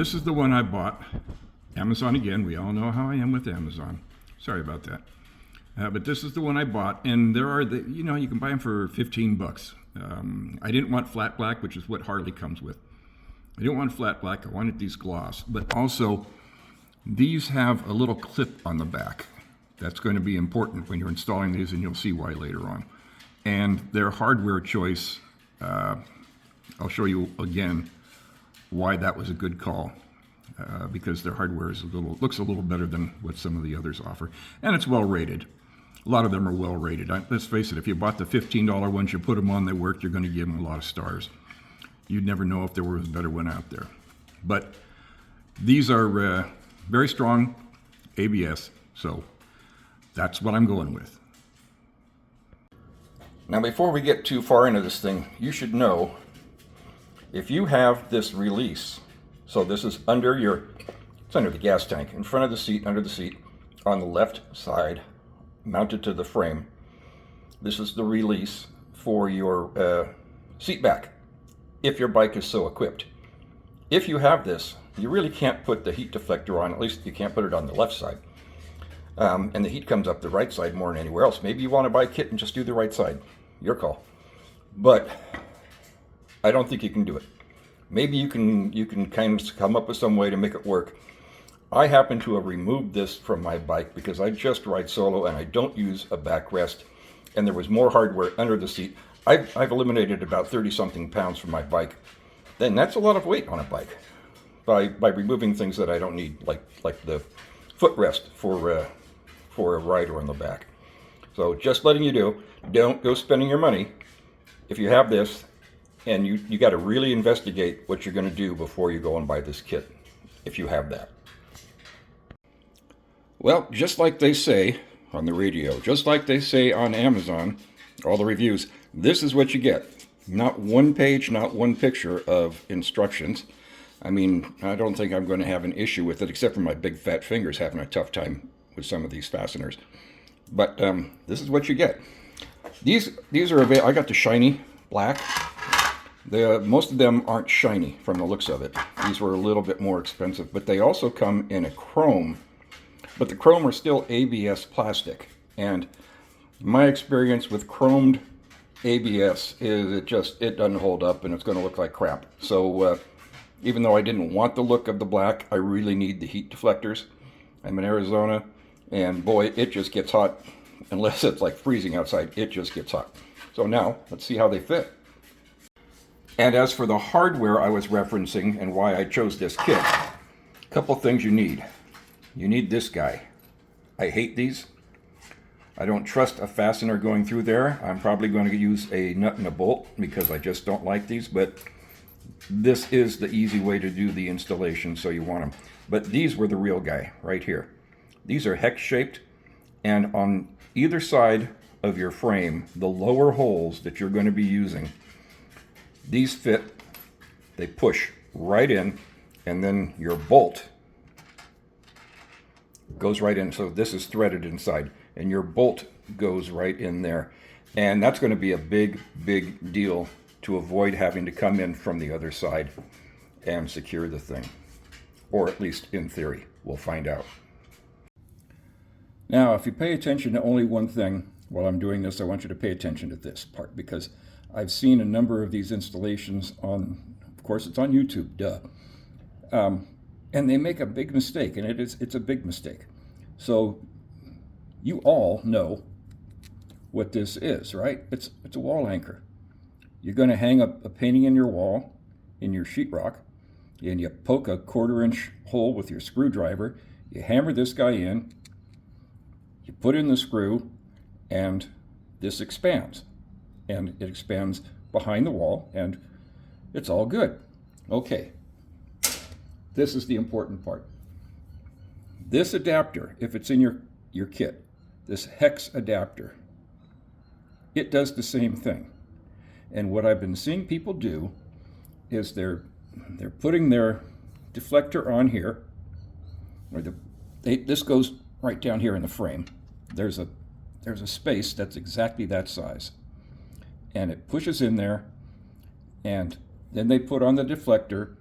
this is the one I bought. Amazon again. We all know how I am with Amazon. Sorry about that. But this is the one I bought, and there are you can buy them for 15 bucks. I didn't want flat black, which is what Harley comes with. I didn't want flat black. I wanted these gloss, but also these have a little clip on the back. That's going to be important when you're installing these, and you'll see why later on. And their hardware choice, I'll show you again why that was a good call, because their hardware is looks a little better than what some of the others offer, and it's well rated. A lot of them are well rated. Let's face it, if you bought the $15 ones, you put them on, they work, you're going to give them a lot of stars. You'd never know if there was a better one out there. But these are very strong ABS, so that's what I'm going with. Now, before we get too far into this thing, you should know, if you have this release, so this is under it's under the gas tank, in front of the seat, under the seat, on the left side, mounted to the frame. This is the release for your seat back, if your bike is so equipped. If you have this, you really can't put the heat deflector on, at least you can't put it on the left side. And the heat comes up the right side more than anywhere else. Maybe you want to buy a kit and just do the right side. Your call. But I don't think you can do it. Maybe you can kind of come up with some way to make it work. I happen to have removed this from my bike because I just ride solo and I don't use a backrest, and there was more hardware under the seat. I've eliminated about 30-something pounds from my bike. Then that's a lot of weight on a bike by removing things that I don't need, like the footrest for a rider on the back. So just letting you know, don't go spending your money if you have this, and you got to really investigate what you're going to do before you go and buy this kit, if you have that. Well, just like they say on the radio, just like they say on Amazon, all the reviews, this is what you get. Not one page, not one picture of instructions. I mean, I don't think I'm going to have an issue with it, except for my big fat fingers having a tough time with some of these fasteners. But this is what you get. These are available. I got the shiny black. Most of them aren't shiny from the looks of it. These were a little bit more expensive, but they also come in a chrome. But the chrome are still ABS plastic, and my experience with chromed ABS is it doesn't hold up, and it's going to look like crap. So even though I didn't want the look of the black, I really need the heat deflectors. I'm in Arizona, and boy, it just gets hot. Unless it's like freezing outside, it just gets hot. So now, let's see how they fit. And as for the hardware I was referencing and why I chose this kit, a couple things you need. You need this guy. I hate these. I don't trust a fastener going through there. I'm probably going to use a nut and a bolt because I just don't like these, but this is the easy way to do the installation, so you want them. But these were the real guy right here. These are hex shaped, and on either side of your frame, the lower holes that you're going to be using, these fit, they push right in, and then your bolt goes right in. So this is threaded inside, and your bolt goes right in there. And that's going to be a big, big deal to avoid having to come in from the other side and secure the thing. Or at least in theory. We'll find out. Now, if you pay attention to only one thing while I'm doing this, I want you to pay attention to this part, because I've seen a number of these installations on, of course, it's on YouTube, duh. And they make a big mistake, and it's a big mistake. So you all know what this is, right? It's a wall anchor. You're going to hang up a painting in your wall, in your sheetrock, and you poke a 1/4-inch hole with your screwdriver. You hammer this guy in, you put in the screw, and this expands. And it expands behind the wall, and it's all good. Okay. This is the important part. This adapter, if it's in your kit, this hex adapter, it does the same thing. And what I've been seeing people do is they're putting their deflector on here, or this goes right down here in the frame. There's a space that's exactly that size, and it pushes in there, and then they put on the deflector,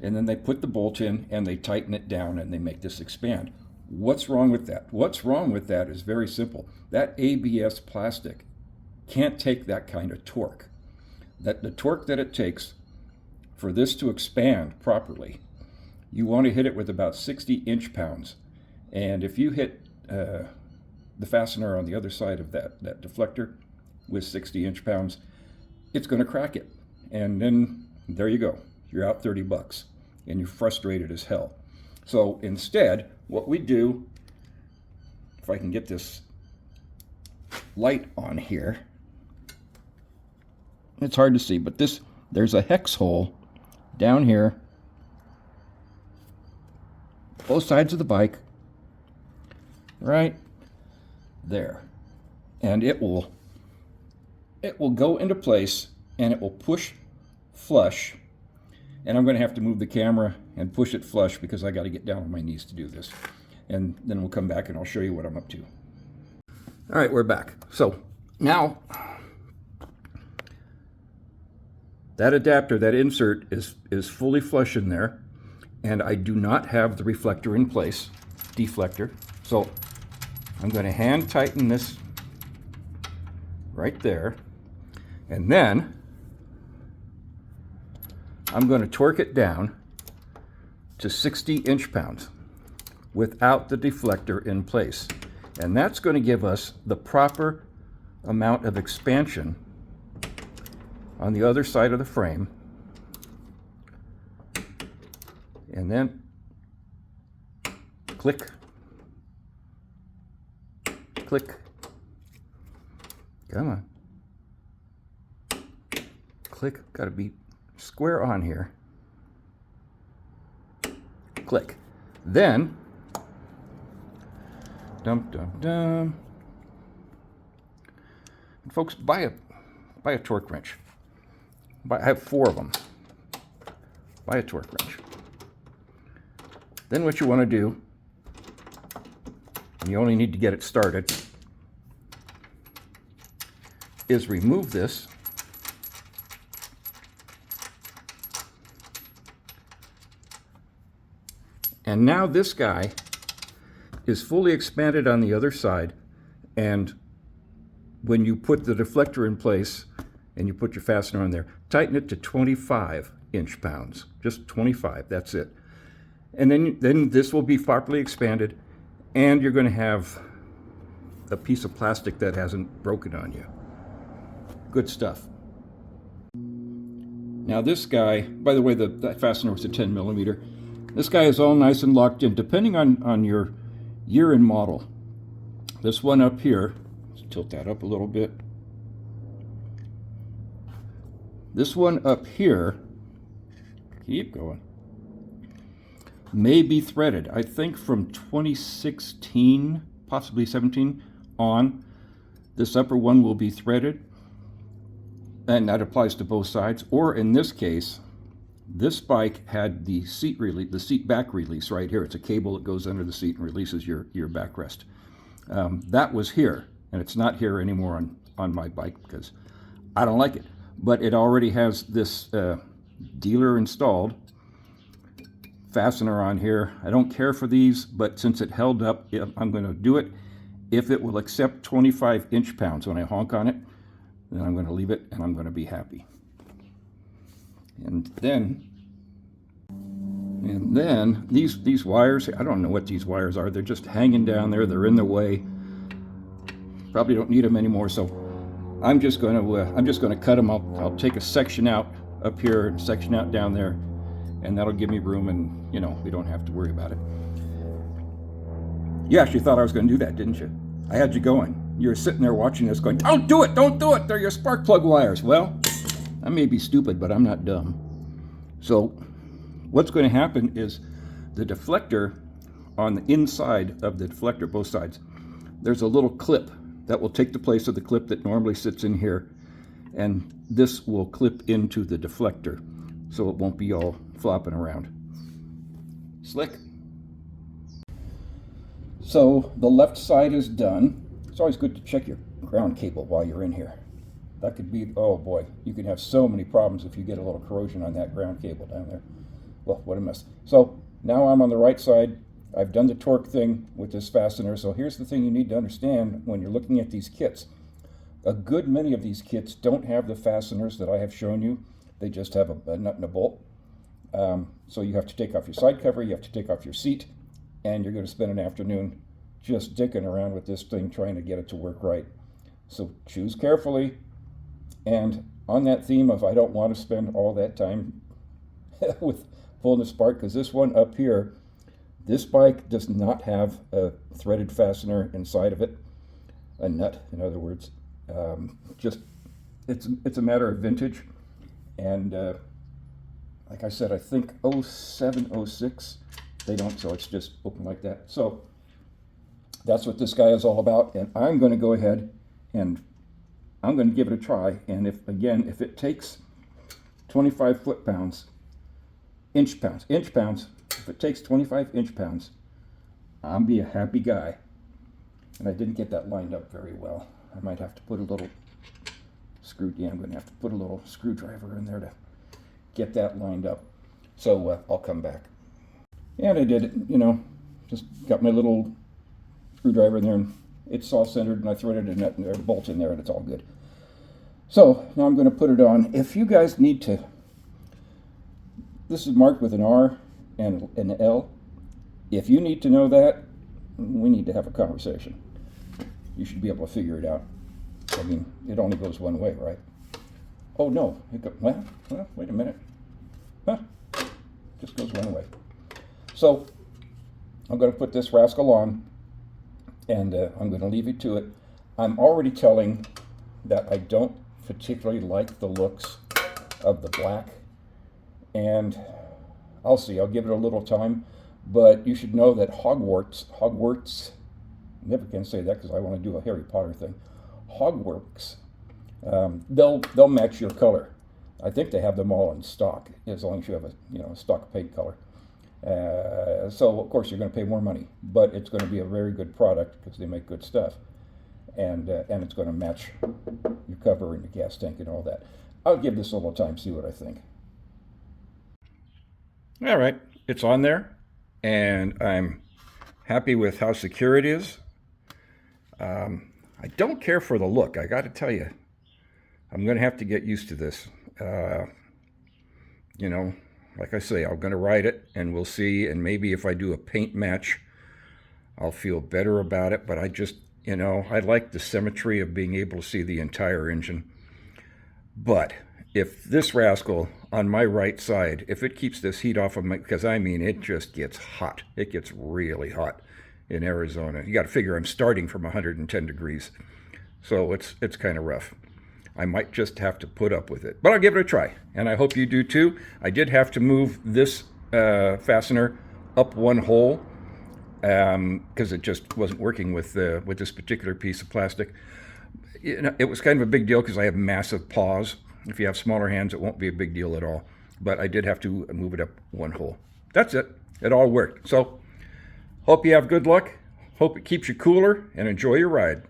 and then they put the bolt in and they tighten it down and they make this expand. What's wrong with that? What's wrong with that is very simple. That ABS plastic can't take that kind of torque. That the torque that it takes for this to expand properly, you want to hit it with about 60 inch-pounds. And if you hit the fastener on the other side of that deflector with 60 inch-pounds, it's going to crack it. And then there you go. You're out $30 and you're frustrated as hell. So instead, what we do, if I can get this light on here, it's hard to see, but there's a hex hole down here, both sides of the bike, right there. And it will go into place and it will push flush. And I'm going to have to move the camera and push it flush because I got to get down on my knees to do this. And then we'll come back and I'll show you what I'm up to. All right, we're back. So now that adapter, that insert is fully flush in there, and I do not have the reflector in place, deflector. So I'm going to hand tighten this right there, and then I'm going to torque it down to 60 inch-pounds without the deflector in place. And that's going to give us the proper amount of expansion on the other side of the frame. And then click, click, come on, click, got to be square on here, click, then dum dum dum. And folks, buy a torque wrench. I have 4 of them. Buy a torque wrench. Then what you want to do, and you only need to get it started, is remove this and now this guy is fully expanded on the other side, and when you put the deflector in place and you put your fastener on there, tighten it to 25 inch-pounds, just 25, that's it. And then this will be properly expanded, and you're going to have a piece of plastic that hasn't broken on you. Good stuff. Now this guy, by the way, that fastener was a 10 millimeter. This guy is all nice and locked in, depending on your year and model. This one up here, let's tilt that up a little bit. This one up here, keep going, may be threaded. I think from 2016, possibly 17 on. This upper one will be threaded, and that applies to both sides. Or in this case, this bike had the seat release, the seat back release right here. It's a cable that goes under the seat and releases your backrest. That was here, and it's not here anymore on my bike because I don't like it. But it already has this dealer installed fastener on here. I don't care for these, but since it held up, I'm going to do it. If it will accept 25 inch-pounds when I honk on it, then I'm going to leave it and I'm going to be happy. And then these wires, I don't know what these wires are. They're just hanging down there. They're in the way. Probably don't need them anymore, so I'm just going to cut them. I'll take a section out up here and section out down there, and that'll give me room, and we don't have to worry about it. You actually thought I was going to do that, didn't you? I had you going. You were sitting there watching this going, don't do it, don't do it. They're your spark plug wires. Well, I may be stupid, but I'm not dumb. So what's going to happen is the deflector on the inside of the deflector, both sides, there's a little clip that will take the place of the clip that normally sits in here, and this will clip into the deflector so it won't be all flopping around. Slick. So the left side is done. It's always good to check your ground cable while you're in here. That could be, oh boy, you can have so many problems if you get a little corrosion on that ground cable down there. Well, what a mess. So now I'm on the right side. I've done the torque thing with this fastener. So here's the thing you need to understand when you're looking at these kits. A good many of these kits don't have the fasteners that I have shown you. They just have a nut and a bolt. So you have to take off your side cover, you have to take off your seat, and you're going to spend an afternoon just dicking around with this thing trying to get it to work right. So choose carefully. And on that theme of I don't want to spend all that time with pulling this apart, because this one up here, this bike does not have a threaded fastener inside of it, a nut, in other words. Just it's a matter of vintage, and like I said, I think 07, 06, they don't, so it's just open like that. So that's what this guy is all about, and I'm going to go ahead and I'm going to give it a try. And if it takes 25 foot-pounds, inch-pounds, if it takes 25 inch-pounds, I'll be a happy guy. And I didn't get that lined up very well. I might have to put a little I'm going to have to put a little screwdriver in there to get that lined up. So I'll come back. And I did it, just got my little screwdriver in there, and it's all centered, and I threaded a nut in there, a bolt in there, and it's all good. So now I'm going to put it on. If you guys need to, this is marked with an R and an L. If you need to know that, we need to have a conversation. You should be able to figure it out. I mean, it only goes one way, right? Oh no, well, wait a minute. Huh, just goes one way. So I'm going to put this rascal on, and I'm going to leave you to it. I'm already telling that I don't particularly like the looks of the black, and I'll see. I'll give it a little time, but you should know that Hogwarts, never can say that because I want to do a Harry Potter thing. Hogwarts, they'll match your color. I think they have them all in stock, as long as you have a stock paint color. So of course you're going to pay more money, but it's going to be a very good product because they make good stuff, and it's going to match your cover and your gas tank and all that. I'll give this a little time, see what I think. All right, it's on there, and I'm happy with how secure it is. I don't care for the look, I got to tell you. I'm going to have to get used to this. Like I say, I'm going to ride it, and we'll see. And maybe if I do a paint match, I'll feel better about it. But I just, I like the symmetry of being able to see the entire engine. But if this rascal on my right side, if it keeps this heat off of my, because it just gets hot. It gets really hot in Arizona. You got to figure I'm starting from 110 degrees. So it's kind of rough. I might just have to put up with it, but I'll give it a try, and I hope you do too. I did have to move this fastener up one hole because it just wasn't working with this particular piece of plastic. It was kind of a big deal because I have massive paws. If you have smaller hands, it won't be a big deal at all, but I did have to move it up one hole. That's it. It all worked. So hope you have good luck. Hope it keeps you cooler, and enjoy your ride.